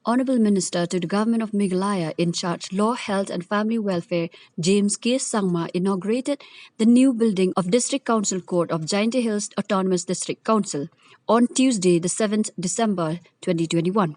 Honourable Minister to the Government of Meghalaya in charge Law, Health and Family Welfare James K. Sangma inaugurated the new building of District Council Court of Jaintia Hills Autonomous District Council on Tuesday, the 7th December 2021.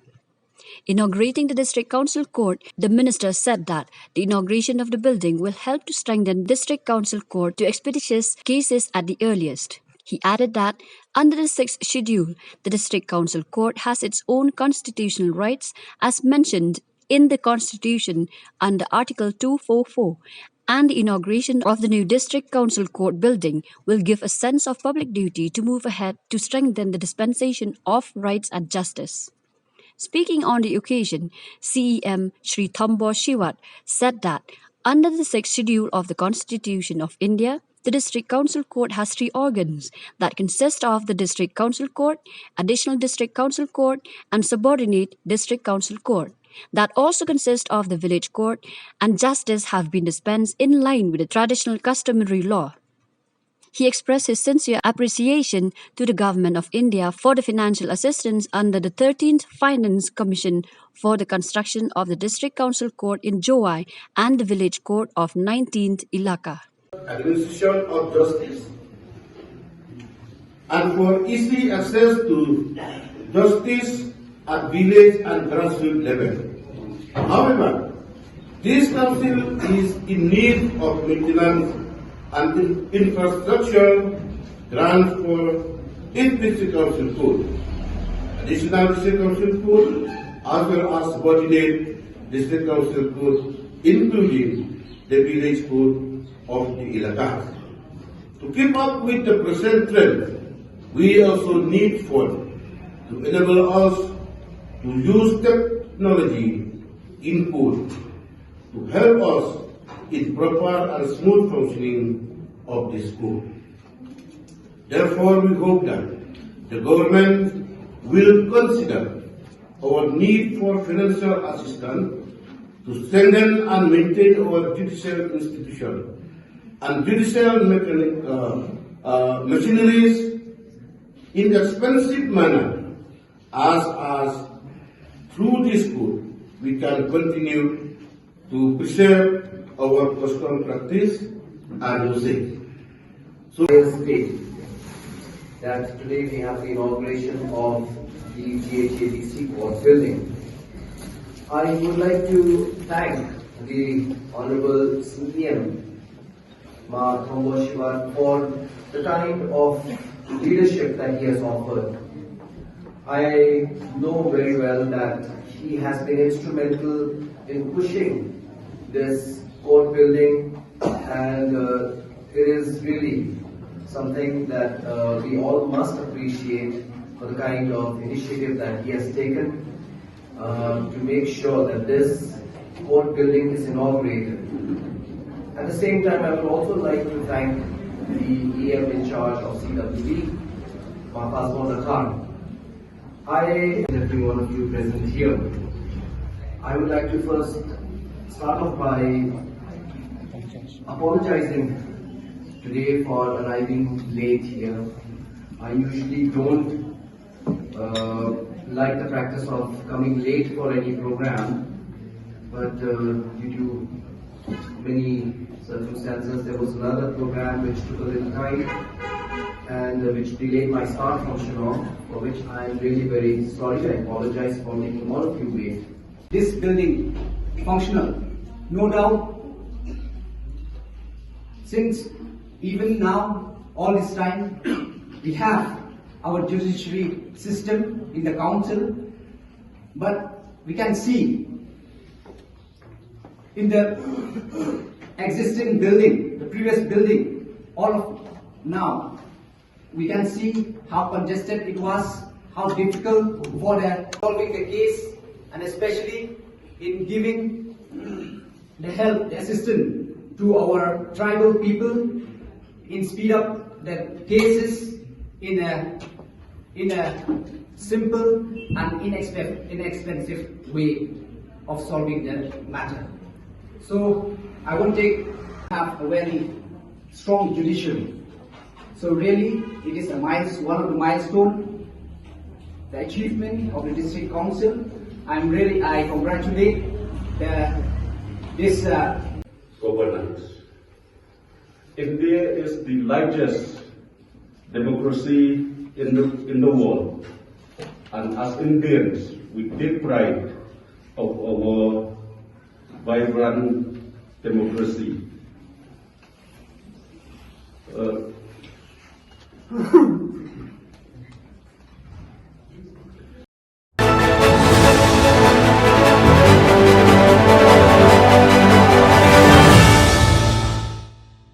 Inaugurating the District Council Court, the Minister said that the inauguration of the building will help to strengthen District Council Court to expeditious cases at the earliest. He added that, under the 6th Schedule, the District Council Court has its own constitutional rights as mentioned in the Constitution under Article 244, and the inauguration of the new District Council Court building will give a sense of public duty to move ahead to strengthen the dispensation of rights and justice. Speaking on the occasion, CEM Shri Thambor Shiwat said that, under the 6th Schedule of the Constitution of India, the District Council Court has 3 organs that consist of the District Council Court, Additional District Council Court, and Subordinate District Council Court, that also consist of the Village Court, and justice have been dispensed in line with the traditional customary law. He expressed his sincere appreciation to the Government of India for the financial assistance under the 13th Finance Commission for the construction of the District Council Court in Jowai and the Village Court of 19th Ilaka. Administration of justice and for easy access to justice at village and grassroots level. However, this council is in need of maintenance and infrastructure grants for its District Council Court, Additional District Council Court, as well as subordinate District Council Court, including the Village Court of the Ilakas. To keep up with the present trend, we also need funds to enable us to use technology input to help us in proper and smooth functioning of the school. Therefore, we hope that the government will consider our need for financial assistance to strengthen and maintain our judicial institution and judicial machineries in expensive manner, as through this school we can continue to preserve our custom practice and music. So it is great that today we have the inauguration of the JHADC court building. I would like to thank the Honorable CEM Thambor Shiwat for the kind of leadership that he has offered. I know very well that he has been instrumental in pushing this court building, and it is really something that we all must appreciate for the kind of initiative that he has taken to make sure that this court building is inaugurated. At the same time, I would also like to thank the EM in charge of CWD, Mahfaz Khan. Every one of you present here, I would like to first start off by apologizing today for arriving late here. I usually don't like the practice of coming late for any program, but due to many circumstances, there was another program which took a little time and which delayed my start from Shillong, for which I am really very sorry. I apologize for making all of you wait. This building functional, no doubt, since even now, all this time, we have our judiciary system in the council, but we can see in the existing building, the previous building, all of now, we can see how congested it was, how difficult for solving the case, and especially in giving the help, the assistance to our tribal people in speed up the cases in a simple and inexpensive way of solving the matter. So I want to have a very strong judiciary. So really, it is one of the milestones, the achievement of the district council, I congratulate this governance. India is the largest democracy in the world, and as Indians, we take pride of our vibrant democracy.